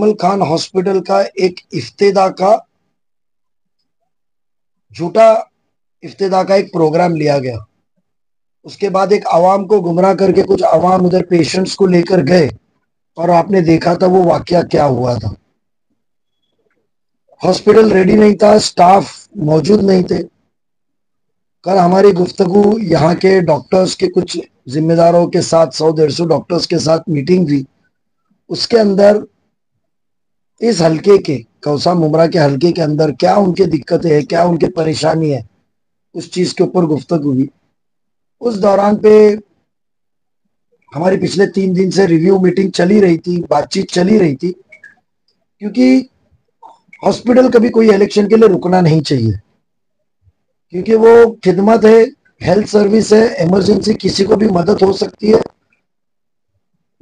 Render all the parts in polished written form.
Ajmal Khan hospital का एक इफ्तिदा का झूठा इफ्तिदा का एक प्रोग्राम लिया गया। उसके बाद एक आवाम को गुमराह करके कुछ आवाम उधर पेशेंट्स को लेकर गए और आपने देखा था वो वाकया क्या हुआ था। हॉस्पिटल रेडी नहीं था, स्टाफ मौजूद नहीं थे। कल हमारी गुफ्तगू यहाँ के डॉक्टर्स के कुछ जिम्मेदारों के साथ 100-150 डॉक्टर्स के साथ मीटिंग हुई। उसके अंदर इस हल्के के कौसा मुमरा के हल्के के अंदर क्या उनके दिक्कतें हैं, क्या उनके परेशानी है, उस चीज के ऊपर गुफ्तगू हुई। उस दौरान पे हमारी पिछले 3 दिन से रिव्यू मीटिंग चली रही थी, बातचीत चली रही थी, क्योंकि हॉस्पिटल कभी कोई इलेक्शन के लिए रुकना नहीं चाहिए, क्योंकि वो खिदमत है, हेल्थ सर्विस है, इमरजेंसी किसी को भी मदद हो सकती है,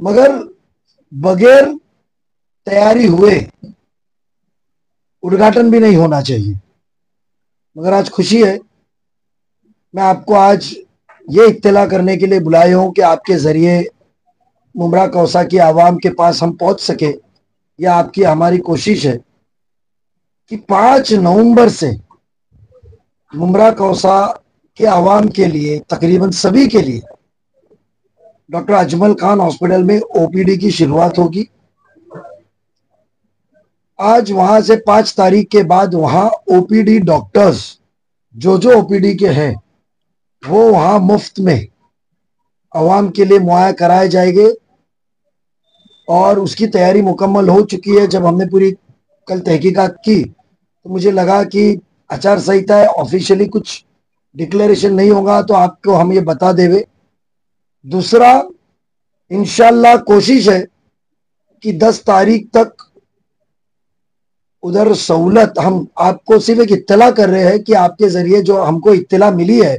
मगर बगैर तैयारी हुए उद्घाटन भी नहीं होना चाहिए। मगर आज खुशी है, मैं आपको आज ये इत्तला करने के लिए बुलाए हूं कि आपके जरिए मुमरा कौसा की आवाम के पास हम पहुंच सके। यह आपकी हमारी कोशिश है कि 5 नवंबर से मुमरा कौसा के आवाम के लिए, तकरीबन सभी के लिए, डॉक्टर अजमल खान हॉस्पिटल में ओपीडी की शुरुआत होगी। आज वहां से 5 तारीख के बाद वहां ओपीडी डॉक्टर्स जो ओपीडी के हैं वो वहां मुफ्त में आवाम के लिए मुहैया कराए जाएंगे और उसकी तैयारी मुकम्मल हो चुकी है। जब हमने पूरी कल तहकीकात की तो मुझे लगा कि आचार संहिता है, ऑफिशियली कुछ डिक्लेरेशन नहीं होगा तो आपको हम ये बता देवे। दूसरा, इंशाल्लाह कोशिश है कि 10 तारीख तक उधर सहूलत, हम आपको सिर्फ एक इत्तला कर रहे हैं कि आपके जरिए जो हमको इत्तला मिली है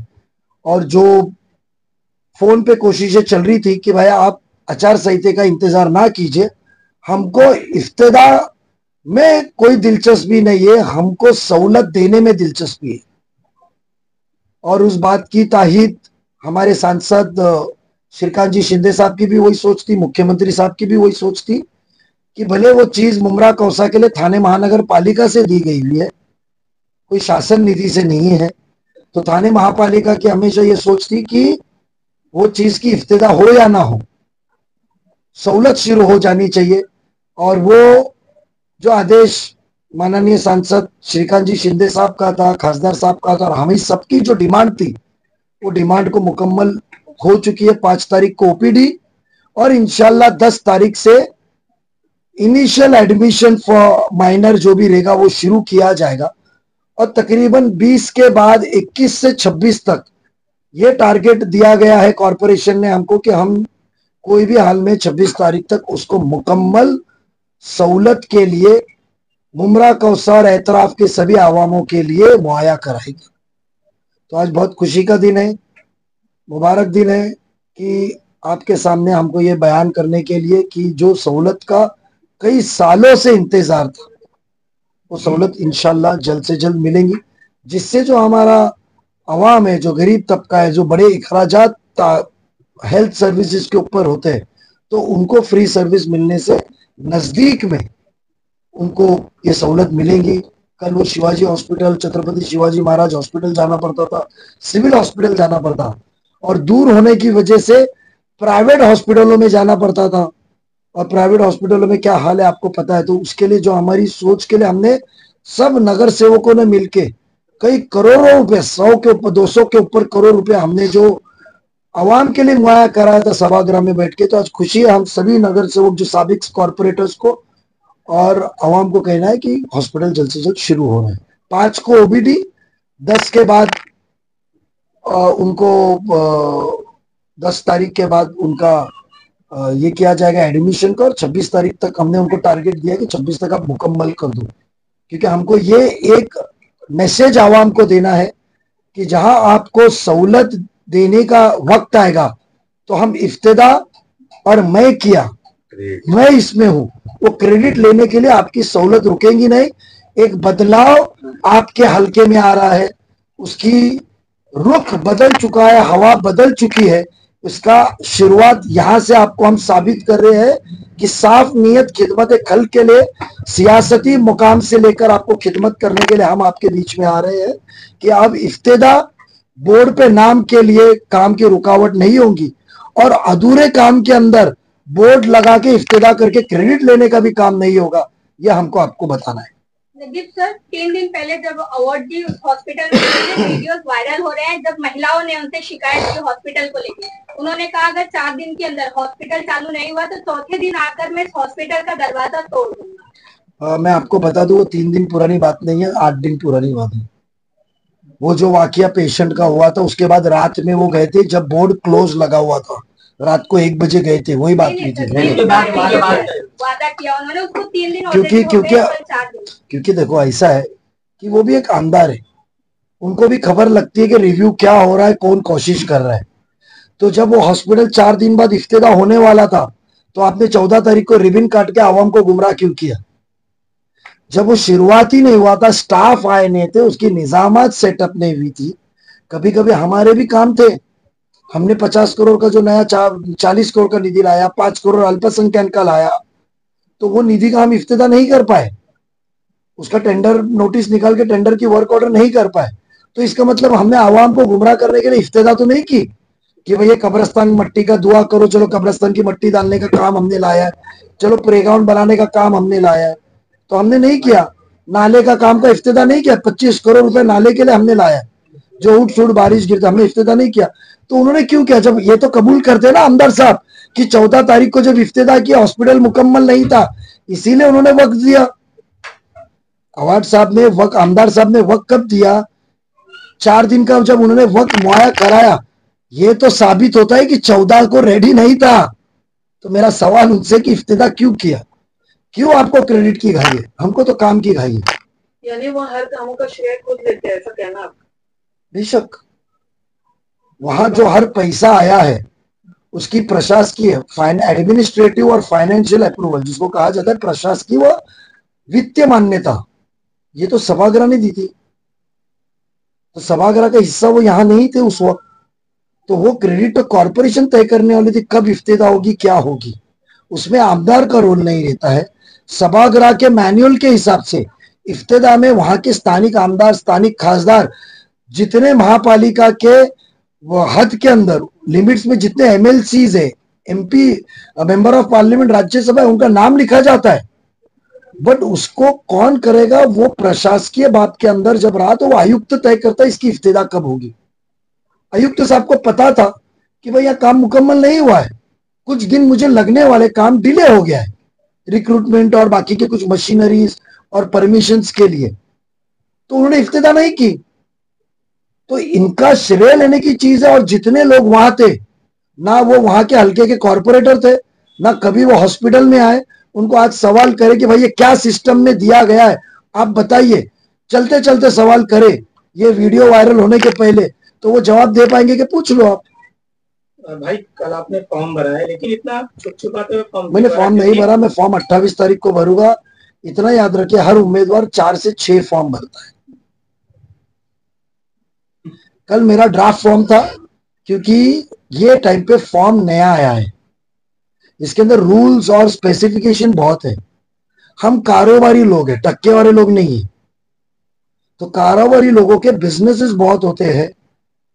और जो फोन पे कोशिशें चल रही थी कि भाई आप आचार संहिता का इंतजार ना कीजिए, हमको इफ्तिदा में कोई दिलचस्पी नहीं है, हमको सहूलत देने में दिलचस्पी है। और उस बात की ताहीद हमारे सांसद श्रीकांत जी शिंदे साहब की भी वही सोच थी, मुख्यमंत्री साहब की भी वही सोच थी कि भले वो चीज मुमरा कौसा के लिए थाने महानगर पालिका से दी गई हुई है, कोई शासन निधि से नहीं है, तो थाने महापालिका की हमेशा ये सोच थी कि वो चीज की इफ्तिदा हो या ना हो, सहूलत शुरू हो जानी चाहिए। और वो जो आदेश माननीय सांसद श्रीकांत जी शिंदे साहब का था, खासदार साहब का था, और हमें सबकी जो डिमांड थी वो डिमांड को मुकम्मल हो चुकी है। 5 तारीख को ओपीडी और इंशाल्लाह 10 तारीख से इनिशियल एडमिशन फॉर माइनर जो भी रहेगा वो शुरू किया जाएगा। और तकरीबन 20 के बाद 21 से 26 तक ये टारगेट दिया गया है कॉरपोरेशन ने हमको कि हम कोई भी हाल में 26 तारीख तक उसको मुकम्मल सहूलत के लिए मुमरा कौसा और एतराफ के सभी आवामों के लिए मुहैया कराएगी। तो आज बहुत खुशी का दिन है, मुबारक दिन है कि आपके सामने हमको ये बयान करने के लिए कि जो सहूलत का कई सालों से इंतजार था वो सहूलत इंशाल्लाह जल्द से जल्द मिलेंगी, जिससे जो हमारा अवाम है, जो गरीब तबका है, जो बड़े अखराजात हेल्थ सर्विसेज के ऊपर होते हैं, तो उनको फ्री सर्विस मिलने से नजदीक में उनको ये सहूलत मिलेगी। कल वो शिवाजी हॉस्पिटल, छत्रपति शिवाजी महाराज हॉस्पिटल जाना पड़ता था, सिविल हॉस्पिटल जाना पड़ता, और दूर होने की वजह से प्राइवेट हॉस्पिटलों में जाना पड़ता था। और प्राइवेट हॉस्पिटलों में क्या हाल है आपको पता है। तो उसके लिए जो हमारी सोच के लिए हमने सब नगर सेवकों ने मिलके कई करोड़ों रुपए, 100 के ऊपर, 200 के ऊपर करोड़ रुपए हमने जो आवाम के लिए मुहैया कराया था सभागृह में बैठ के। तो आज खुशी है हम सभी नगर सेवक, जो साबिक कॉर्पोरेटर्स को और आवाम को कहना है कि हॉस्पिटल जल्द से जल्द शुरू हो रहा है। 5 को ओबीडी, 10 के बाद उनको 10 तारीख के बाद उनका ये किया जाएगा एडमिशन का, और 26 तारीख तक हमने उनको टारगेट दिया कि 26 तक आप मुकम्मल कर दो, क्योंकि हमको ये एक मैसेज आवाम को देना है कि जहां आपको सहूलत देने का वक्त आएगा तो हम इफ्तिदा और मैं किया, मैं इसमें हूं, वो क्रेडिट लेने के लिए आपकी सहूलत रुकेंगी नहीं। एक बदलाव आपके हलके में आ रहा है, उसकी रुख बदल चुका है, हवा बदल चुकी है, उसका शुरुआत यहां से आपको हम साबित कर रहे हैं कि साफ नीयत खिदमत खल्क के लिए सियासती मुकाम से लेकर आपको खिदमत करने के लिए हम आपके बीच में आ रहे हैं कि अब इफ्तेदा बोर्ड पे नाम के लिए काम की रुकावट नहीं होगी और अधूरे काम के अंदर बोर्ड लगा के इफ्तेदा करके क्रेडिट लेने का भी काम नहीं होगा। यह हमको आपको बताना है। नजीब सर, 3 दिन पहले जब अवार्ड दी हॉस्पिटल में वीडियोस वायरल हो रहे हैं, जब महिलाओं ने उनसे शिकायत की हॉस्पिटल को लेकर, उन्होंने कहा अगर 4 दिन के अंदर हॉस्पिटल चालू नहीं हुआ तो चौथे दिन आकर मैं इस हॉस्पिटल का दरवाजा तोड़ दूंगा। मैं आपको बता दूं, वो 3 दिन पुरानी बात नहीं है, 8 दिन पुरानी बात है। वो जो वाकया पेशेंट का हुआ था उसके बाद रात में वो गए थे जब बोर्ड क्लोज लगा हुआ था, रात को 1 बजे गए थे, वही बात हुई थी। वादा किया उन्होंने, उसको 3 दिन क्योंकि देखो ऐसा है कि वो भी एक आमदार है, उनको भी खबर लगती है कि रिव्यू क्या हो रहा है, कौन कोशिश कर रहा है। तो जब वो हॉस्पिटल 4 दिन बाद इफ्तिदा होने वाला था तो आपने 14 तारीख को रिबन काट के आवाम को गुमराह क्यों किया? जब वो शुरुआत ही नहीं हुआ था, स्टाफ आए नहीं थे, उसकी निजामत सेटअप नहीं हुई थी। कभी कभी हमारे भी काम थे, हमने 50 करोड़ का जो नया 40 करोड़ का निधि लाया, 5 करोड़ अल्पसंख्यक का लाया, तो वो निधि का हम इफ्तिदा नहीं कर पाए, उसका टेंडर नोटिस निकाल के टेंडर की वर्क ऑर्डर नहीं कर पाए। तो इसका मतलब हमने आवाम को गुमराह करने के लिए इफ्तिदा तो नहीं की कि भैया कब्रिस्तान मट्टी का दुआ करो, चलो कब्रिस्तान की मट्टी डालने का काम हमने लाया है, चलो प्लेग्राउंड बनाने का काम हमने लाया है, तो हमने नहीं किया। नाले का काम का इफ्तिदा नहीं किया, 25 करोड़ रुपए नाले के लिए हमने लाया, जो उठ सूट बारिश गिरता, हमने इफ्तिदा नहीं किया। तो उन्होंने क्यों किया? जब ये तो कबूल करते ना आमदार साहब कि 14 तारीख को जब इफ्तिदा किया हॉस्पिटल मुकम्मल नहीं था, इसीलिए उन्होंने वक्त दिया। अवार्ड साहब ने वक्त, आमदार साहब ने वक्त कब दिया? 4 दिन का जब उन्होंने वक्त मुहैया कराया, ये तो साबित होता है कि 14 को रेडी नहीं था। तो मेरा सवाल उनसे कि इफ्तिदा क्यों किया, क्यों आपको क्रेडिट की घाई है? हमको तो काम की घाई है। यानी वो हर कामों का श्रेय खुद लेते हैं, ऐसा कहना आप? बेशक, वहां जो हर पैसा आया है उसकी प्रशासकीय एडमिनिस्ट्रेटिव और फाइनेंशियल अप्रूवल, जिसको कहा जाता है प्रशासकीय व वित्तीय मान्यता, ये तो सभागृह ने दी थी। तो सभागृह का हिस्सा वो यहां नहीं थे उस वक्त, तो वो क्रेडिट तो कॉर्पोरेशन तय करने वाली थी कब इफ्तिदा होगी, क्या होगी। उसमें आमदार का रोल नहीं रहता है। सभागृह के मैनुअल के हिसाब से इफ्तिदा में वहां के स्थानिक आमदार, स्थानिक खासदार, जितने महापालिका के हद के अंदर लिमिट्स में जितने एमएलसीज है, MP, member of parliament, Rajya Sabha, उनका नाम लिखा जाता है। बट उसको कौन करेगा? वो प्रशासकीय बात के अंदर जब रहा तो वो आयुक्त तय करता है इसकी इफ्तिदा कब होगी। आयुक्त साहब को पता था कि भाई यह काम मुकम्मल नहीं हुआ है, कुछ दिन मुझे लगने वाले, काम डिले हो गया है रिक्रूटमेंट और बाकी के कुछ मशीनरीज और परमिशंस के लिए, तो उन्होंने इफ्तिदा नहीं की। तो इनका श्रेय लेने की चीज है। और जितने लोग वहां थे, ना वो वहां के हल्के के कॉर्पोरेटर थे, ना कभी वो हॉस्पिटल में आए, उनको आज सवाल करे कि भाई ये क्या सिस्टम में दिया गया है, आप बताइए, चलते चलते सवाल करे ये वीडियो वायरल होने के पहले, तो वो जवाब दे पाएंगे कि पूछ लो आप। भाई कल आपने फॉर्म भरा है, लेकिन इतना छुपाते हुए फॉर्म मैंने फॉर्म नहीं भरा, मैं फॉर्म 28 तारीख को भरूंगा। इतना याद रखिए, हर उम्मीदवार 4 से 6 फॉर्म भरता है। कल मेरा ड्राफ्ट फॉर्म था, क्योंकि ये टाइम पे फॉर्म नया आया है, इसके अंदर रूल्स और स्पेसिफिकेशन बहुत है। हम कारोबारी लोग हैं, टक्के वाले लोग नहीं है। तो कारोबारी लोगों के बिजनेसेस बहुत होते हैं,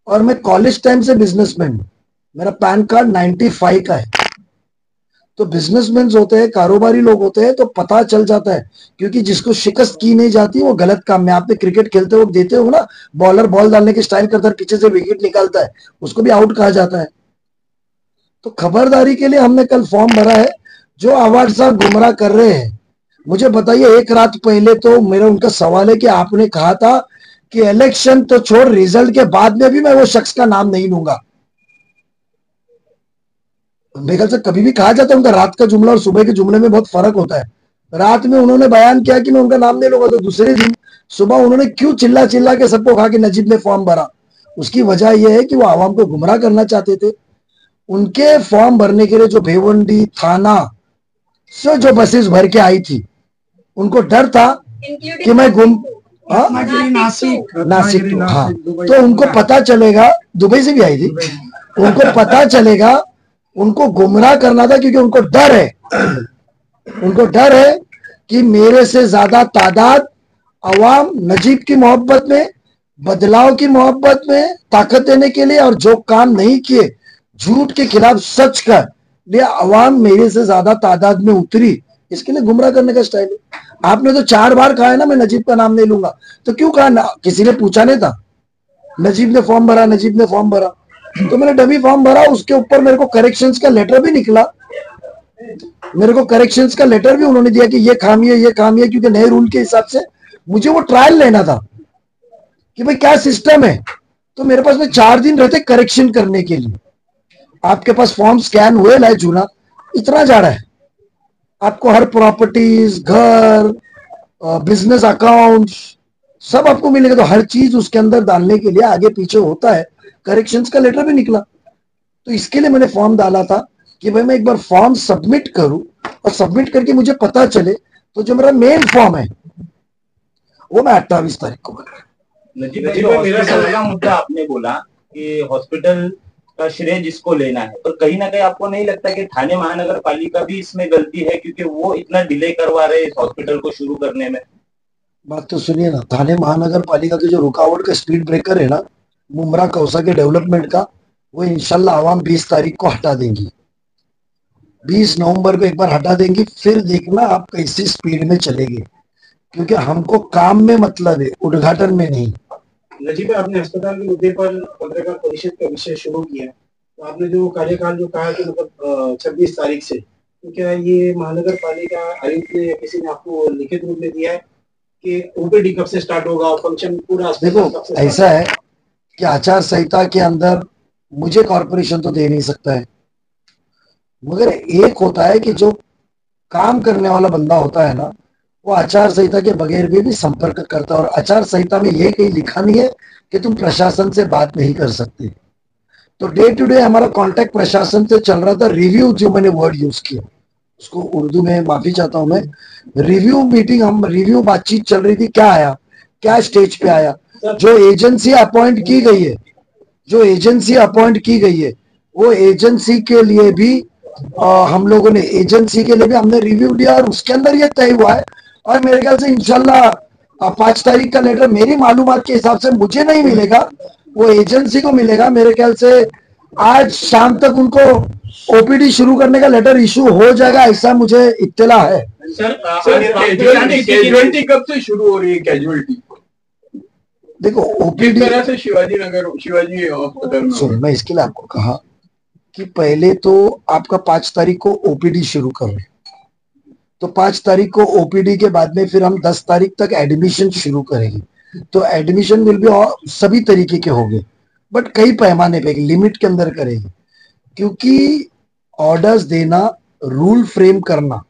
और मैं कॉलेज टाइम से बिजनेसमैन हूं, मेरा पैन कार्ड 95 का है। तो बिजनेसमैन होते हैं, कारोबारी लोग होते हैं, तो पता चल जाता है। क्योंकि जिसको शिकस्त की नहीं जाती वो गलत काम में, आपने क्रिकेट खेलते वक्त देते हो ना, बॉलर बॉल डालने की स्टाइल करता है, पीछे से विकेट निकालता है, उसको भी आउट कहा जाता है। तो खबरदारी के लिए हमने कल फॉर्म भरा है। जो अवार्ड साहब गुमराह कर रहे हैं, मुझे बताइए, एक रात पहले तो मेरा उनका सवाल है कि आपने कहा था कि इलेक्शन तो छोड़, रिजल्ट के बाद में भी मैं वो शख्स का नाम नहीं लूंगा। मेरे ख्याल से कभी भी कहा जाता है उनका रात का जुमला और सुबह के जुमले में बहुत फर्क होता है। रात में उन्होंने बयान किया कि मैं उनका नाम नहीं लूंगा, तो दूसरे दिन सुबह उन्होंने क्यों चिल्ला चिल्ला के सबको कहा कि नजीब ने फॉर्म भरा? उसकी वजह यह है कि वो आवाम को गुमराह करना चाहते थे। उनके फॉर्म भरने के लिए जो भिवंडी थाना से जो बसेस भर के आई थी, उनको डर था कि मैं नासिक, हाँ, तो उनको पता चलेगा, दुबई से भी आई थी, उनको पता चलेगा, उनको गुमराह करना था, क्योंकि उनको डर है, उनको डर है कि मेरे से ज्यादा तादाद अवाम नजीब की मोहब्बत में, बदलाव की मोहब्बत में ताकत देने के लिए, और जो काम नहीं किए झूठ के खिलाफ सच का लिए अवाम मेरे से ज्यादा तादाद में उतरी, इसके लिए गुमराह करने का स्टाइल है। आपने तो 4 बार कहा है ना मैं नजीब का नाम नहीं लूंगा, तो क्यों कहा ना? किसी ने पूछा नहीं था? नजीब ने फॉर्म भरा, नजीब ने फॉर्म भरा, तो मैंने डमी फॉर्म भरा, उसके ऊपर मेरे को करेक्शंस का लेटर भी निकला, मेरे को करेक्शंस का लेटर भी उन्होंने दिया कि ये खामी है, ये खामी है, क्योंकि नए रूल के हिसाब से मुझे वो ट्रायल लेना था कि भाई क्या सिस्टम है। तो मेरे पास में 4 दिन रहते करेक्शन करने के लिए। आपके पास फॉर्म स्कैन हुए लाए जूना, इतना जा रहा है आपको, हर प्रॉपर्टीज, घर, बिजनेस अकाउंट सब आपको मिलेगा, तो हर चीज उसके अंदर डालने के लिए आगे पीछे होता है। करेक्शंस का लेटर भी निकला, तो इसके लिए मैंने फॉर्म डाला था कि भाई मैं एक बार फॉर्म सबमिट करूं, और सबमिट करके मुझे पता चले। तो जो मेरा मेन फॉर्म है वो मैं 28 तारीख को भर। नजीब भाई, हॉस्पिटल का मुद्दा आपने बोला कि हॉस्पिटल का श्रेय जिसको लेना है, पर कहीं ना कहीं आपको नहीं लगता कि थाने महानगर पालिका भी इसमें गलती है, क्योंकि वो इतना डिले करवा रहे हैं इस हॉस्पिटल को शुरू करने में? बात तो सुनिए ना, थाने महानगर पालिका के जो रुकावट का स्पीड ब्रेकर है ना, मुमरा कौसा के डेवलपमेंट का, वो इंशाल्लाह आवाम 20 तारीख को हटा देंगी, 20 नवंबर को एक बार हटा देंगी, फिर देखना आप कैसी स्पीड में चलेगी, क्योंकि हमको काम में मतलब है, उद्घाटन में नहीं। नजीब भाई, आपने अस्पताल के मुद्दे पर पत्रकार परिषद का विषय शुरू किया, तो आपने जो कार्यकाल जो कहा कि मतलब 26 तारीख से, तो क्या ये महानगर पालिका आयुक्त ने या किसी ने आपको लिखित रूप में दिया है कि ओपीडी कब से स्टार्ट होगा, फंक्शन पूरा देखो ऐसा है कि आचार संहिता के अंदर मुझे कॉर्पोरेशन तो दे नहीं सकता है, मगर एक होता है कि जो काम करने वाला बंदा होता है ना, वो आचार संहिता के बगैर भी संपर्क करता है, और आचार संहिता में ये कहीं लिखा नहीं है कि तुम प्रशासन से बात नहीं कर सकते। तो डे टू डे हमारा कांटेक्ट प्रशासन से चल रहा था। रिव्यू, जो मैंने वर्ड यूज किया उसको उर्दू में माफी चाहता हूं मैं, रिव्यू मीटिंग, हम रिव्यू बातचीत चल रही थी, क्या आया, क्या स्टेज पे आया। जो एजेंसी अपॉइंट की गई है, जो एजेंसी अपॉइंट की गई है, वो एजेंसी के लिए भी हम लोगों ने, एजेंसी के लिए भी हमने रिव्यू लिया, और उसके अंदर ये तय हुआ है। और मेरे ख्याल से इंशाल्लाह 5 तारीख का लेटर मेरी मालूमात के हिसाब से मुझे नहीं मिलेगा, वो एजेंसी को मिलेगा। मेरे ख्याल से आज शाम तक उनको ओपीडी शुरू करने का लेटर इशू हो जाएगा, ऐसा मुझे इत्तला है। सर कैजुअलिटी कब से शुरू हो रही है? कैजुअलिटी देखो ओपीडी तरह से शिवाजी हॉस्पिटल में, सुनो मैं इसके लिए आपको कहा कि पहले तो आपका 5 तारीख को ओपीडी शुरू करो, तो 5 तारीख को ओपीडी के बाद में फिर हम 10 तारीख तक एडमिशन शुरू करेंगे। तो एडमिशन विल भी सभी तरीके के होंगे, बट कई पैमाने पे, लिमिट के अंदर करेंगे, क्योंकि ऑर्डर्स देना, रूल फ्रेम करना,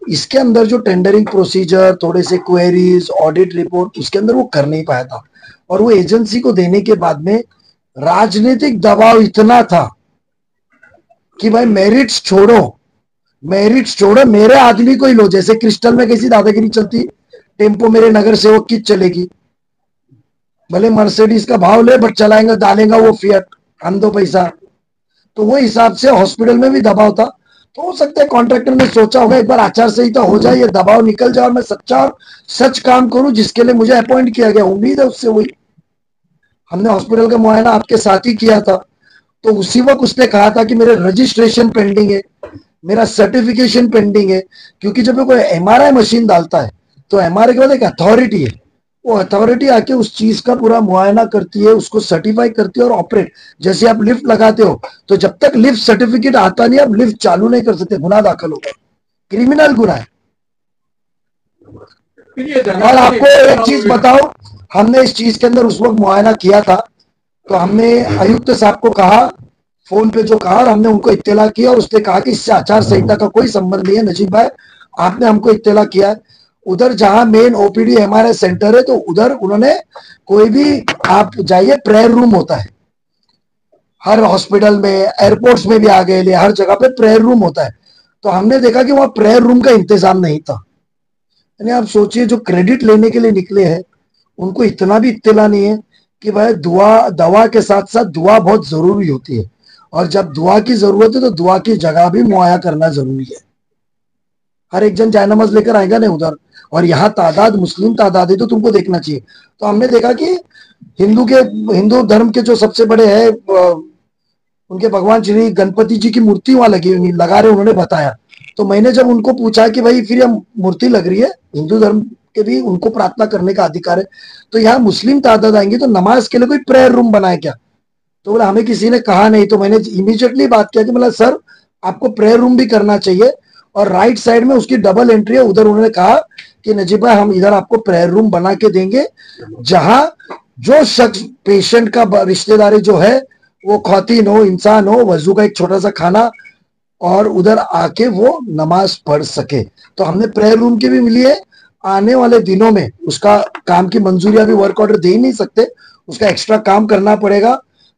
इसके अंदर जो टेंडरिंग प्रोसीजर, थोड़े से क्वेरीज, ऑडिट रिपोर्ट, उसके अंदर वो कर नहीं पाया था। और वो एजेंसी को देने के बाद में राजनीतिक दबाव इतना था कि भाई मेरिट्स छोड़ो, मेरिट्स छोड़ो, मेरे आदमी को ही लो। जैसे क्रिस्टल में कैसी दादागिरी चलती, टेम्पो मेरे नगर सेवक की चलेगी, भले मर्सिडीज का भाव ले, बट चलाएंगे, डालेगा वो फिएट, हम दो पैसा। तो वो हिसाब से हॉस्पिटल में भी दबाव था। तो हो सकता है कॉन्ट्रैक्टर ने सोचा होगा एक बार आचार संहिता हो जाए, ये दबाव निकल जाए और मैं सच्चा और सच काम करूं जिसके लिए मुझे अपॉइंट किया गया। उम्मीद है उससे हुई। हमने हॉस्पिटल का मुआयना आपके साथ ही किया था, तो उसी वक्त उसने कहा था कि मेरे रजिस्ट्रेशन पेंडिंग है, मेरा सर्टिफिकेशन पेंडिंग है, क्योंकि जब कोई एमआरआई मशीन डालता है तो एमआरआई के बाद एक अथॉरिटी है, वो अथॉरिटी आके उस चीज का पूरा मुआयना करती है, उसको सर्टिफाई करती है और ऑपरेट। जैसे आप लिफ्ट लगाते हो, तो जब तक लिफ्ट सर्टिफिकेट आता नहीं आप लिफ्ट चालू नहीं कर सकते, गुनाह दाखिल होगा, क्रिमिनल गुनाह है। और आपको एक चीज बताओ, हमने इस चीज के अंदर उस वक्त मुआयना किया था, तो हमने आयुक्त साहब को कहा, फोन पे जो कहा, और हमने उनको इत्तला किया, और उसने कहा कि इससे आचार संहिता का कोई संबंध नहीं है नजीब भाई, आपने हमको इत्तला किया है। उधर जहां मेन ओपीडी एमआरआई सेंटर है, तो उधर उन्होंने, कोई भी आप जाइए, प्रेयर रूम होता है हर हॉस्पिटल में, एयरपोर्ट्स में भी आ गए, हर जगह पे प्रेयर रूम होता है। तो हमने देखा कि वहां प्रेयर रूम का इंतजाम नहीं था। यानी आप सोचिए, जो क्रेडिट लेने के लिए निकले हैं उनको इतना भी इत्तला नहीं है कि भाई दवा के साथ साथ दुआ बहुत जरूरी होती है, और जब दुआ की जरूरत है तो दुआ की जगह भी मुहैया करना जरूरी है। हर एक जन जायनमाज लेकर आएगा नहीं उधर, और यहाँ तादाद मुस्लिम तादाद है तो तुमको देखना चाहिए। तो हमने देखा कि हिंदू धर्म के जो सबसे बड़े हैं उनके भगवान श्री गणपति जी की मूर्ति वहां लगा रहे, उन्होंने बताया। तो मैंने जब उनको पूछा कि भाई फिर यह मूर्ति लग रही है, हिंदू धर्म के भी उनको प्रार्थना करने का अधिकार है, तो यहाँ मुस्लिम तादाद आएंगे तो नमाज के लिए कोई प्रेयर रूम बनाए क्या? तो बोला हमें किसी ने कहा नहीं। तो मैंने इमीडिएटली बात किया कि मतलब सर आपको प्रेयर रूम भी करना चाहिए, और राइट साइड में उसकी डबल एंट्री है, उधर उन्होंने कहा कि नजीब भाई हम इधर आपको प्रेयर रूम बना के देंगे, जहां जो शख्स पेशेंट का रिश्तेदारी जो है वो खौतीन हो, इंसान हो, वजू का एक छोटा सा खाना, और उधर आके वो नमाज पढ़ सके। तो हमने प्रेयर रूम की भी मिली है। आने वाले दिनों में उसका काम की मंजूरी, अभी वर्क ऑर्डर दे ही नहीं सकते, उसका एक्स्ट्रा काम करना पड़ेगा,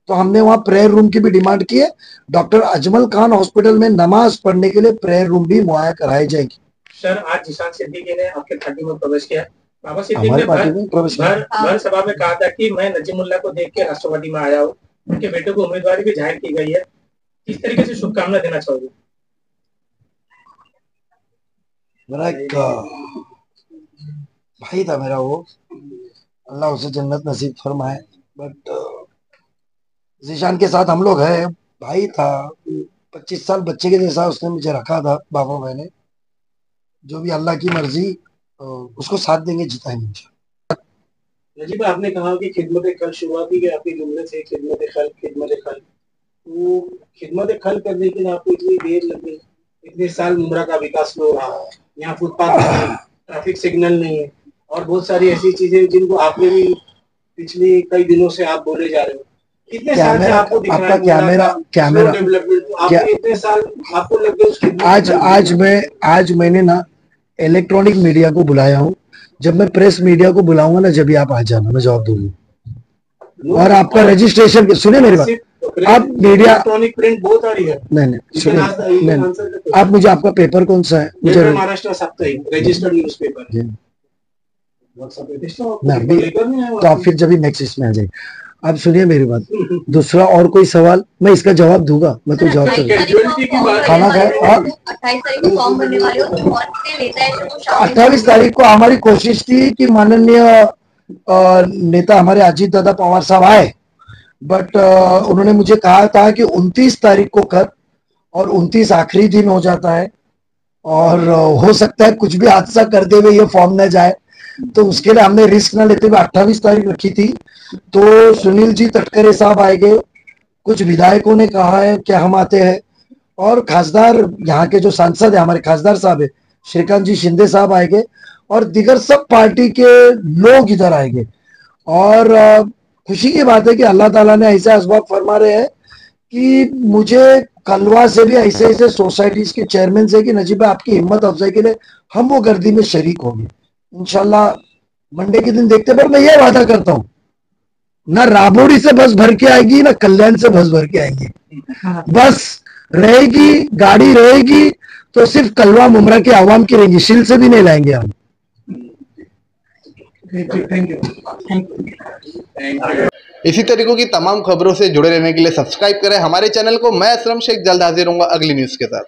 तो हमने वहां प्रेयर रूम की भी डिमांड की है। डॉक्टर अजमल खान हॉस्पिटल में नमाज पढ़ने के लिए प्रेयर रूम भी मुहैया कराई जाएगी। सर आज जिशान सिद्दीकी ने आपके पार्टी में प्रवेश किया। बाबा सिद्दीकी हमारी ने पार्टी में प्रवेश किया। भर सभा में कहा था कि मैं नजीमुल्लाह को देख के राष्ट्रवादी में आया हूँ, उनके बेटे को उम्मीदवारी भी जाहिर की गई है, किस तरीके से शुभकामना देना चाहोगे? मेरा एक भाई था मेरा, वो अल्लाह उसे जन्नत नसीब फरमाए, बट जीशान के साथ हम लोग है, भाई था, 25 साल बच्चे के जैसा उसने मुझे रखा था। बाबा भाई ने जो भी अल्लाह की मर्जी, उसको साथ देंगे, जिताएंगे। नजीब आपने कहा कि खिदमत खल शुरुआती के आपके जुमले से खिदमत खल, वो खिदमत खल करने के लिए आपको इतनी देर लगी, इतने साल मुमरा का विकास हो रहा, यहाँ फुटपाथ नहीं है, ट्रैफिक सिग्नल नहीं है, और बहुत सारी ऐसी चीजें जिनको आपने भी पिछले कई दिनों से आप बोले जा रहे हो। कितने साल से आपको दिख रहा है कैमरा डेवलपमेंट, इतने साल आपको लग गए? आज मैंने ना इलेक्ट्रॉनिक मीडिया को बुलाया हूँ। जब मैं प्रेस मीडिया को बुलाऊंगा ना, जब भी आप आ जाना, मैं जवाब दूंगा। और आपका रजिस्ट्रेशन, सुनिए मेरी बात, आप मीडिया इलेक्ट्रॉनिक प्रिंट बहुत आ रही है। नहीं सुनिए, आप मुझे आपका पेपर कौन सा है? मुझे महाराष्ट्र साप्ताहिक रजिस्टर्ड न्यूज़पेपर। तो आप फिर जब भी नेक्स्ट इसमें आ जाइए। आप सुनिए मेरी बात। दूसरा और कोई सवाल, मैं इसका जवाब दूंगा, मैं तो जवाब खाना खाए। 28 तारीख को हमारी कोशिश थी कि माननीय नेता हमारे अजीत दादा पवार साहब आए, बट उन्होंने मुझे कहा था कि 29 तारीख को कर, और 29 आखिरी दिन हो जाता है, और हो सकता है कुछ भी हादसा कर दे हुए ये फॉर्म न जाए, तो उसके लिए हमने रिस्क न लेते हुए 28 तारीख रखी थी। तो सुनील जी तटकरे साहब आएंगे, कुछ विधायकों ने कहा है कि हम आते हैं, और खासदार यहाँ के जो सांसद है हमारे खासदार साहब है श्रीकांत जी शिंदे साहब आएंगे, और दिगर सब पार्टी के लोग इधर आएंगे। और खुशी की बात है कि अल्लाह ताला ने ऐसे असबाब फरमा रहे हैं कि मुझे कलवा से भी ऐसे ऐसे सोसाइटीज के चेयरमैन से कि नजीब आपकी हिम्मत अफजाई के लिए हम वो गर्दी में शरीक होंगे इंशाल्लाह। मंडे के दिन देखते, पर मैं ये वादा करता हूँ, ना राबोड़ी से बस भर के आएगी, ना कल्याण से बस भर के आएगी। बस रहेगी, गाड़ी रहेगी तो सिर्फ कलवा मुमरा के आवाम की रहेंगी, शिल से भी नहीं लाएंगे हम। इसी तरीकों की तमाम खबरों से जुड़े रहने के लिए सब्सक्राइब करें हमारे चैनल को। मैं असलम शेख जल्द हाजिर होऊंगा अगली न्यूज के साथ।